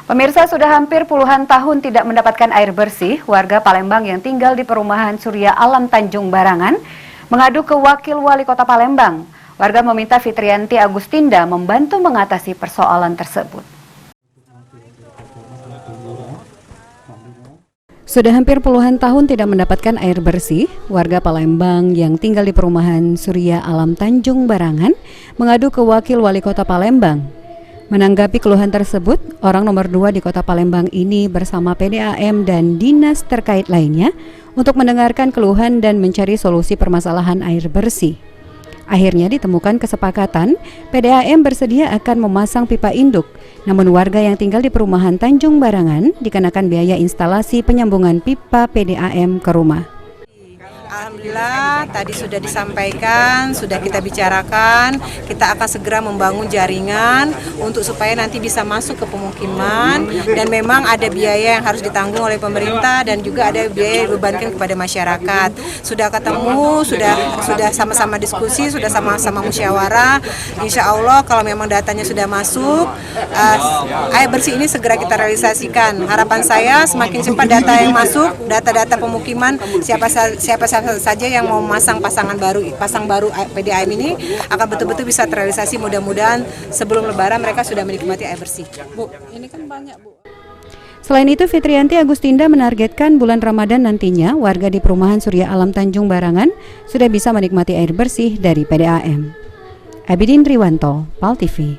Pemirsa, sudah hampir puluhan tahun tidak mendapatkan air bersih, warga Palembang yang tinggal di perumahan Surya Alam Tanjung Barangan mengadu ke Wakil Wali Kota Palembang. Warga meminta Fitrianti Agustinda membantu mengatasi persoalan tersebut. Sudah hampir puluhan tahun tidak mendapatkan air bersih, warga Palembang yang tinggal di perumahan Surya Alam Tanjung Barangan mengadu ke Wakil Wali Kota Palembang. Menanggapi keluhan tersebut, orang nomor 2 di Kota Palembang ini bersama PDAM dan dinas terkait lainnya untuk mendengarkan keluhan dan mencari solusi permasalahan air bersih. Akhirnya ditemukan kesepakatan, PDAM bersedia akan memasang pipa induk, namun warga yang tinggal di perumahan Tanjung Barangan dikenakan biaya instalasi penyambungan pipa PDAM ke rumah. Alhamdulillah tadi sudah disampaikan, sudah kita bicarakan, kita akan segera membangun jaringan untuk supaya nanti bisa masuk ke pemukiman, dan memang ada biaya yang harus ditanggung oleh pemerintah dan juga ada biaya yang dibebankan kepada masyarakat. Sudah ketemu, sudah sama-sama diskusi, sudah sama-sama musyawarah. Insya Allah kalau memang datanya sudah masuk, air bersih ini segera kita realisasikan. Harapan saya semakin cepat data yang masuk, data-data pemukiman, siapa saja yang mau pasang baru PDAM ini akan betul-betul bisa terrealisasi. Mudah-mudahan sebelum Lebaran mereka sudah menikmati air bersih. Bu, ini kan banyak, Bu. Selain itu, Fitrianti Agustinda menargetkan bulan Ramadan nantinya warga di perumahan Surya Alam Tanjung Barangan sudah bisa menikmati air bersih dari PDAM. Abidin Triwanto, PAL TV.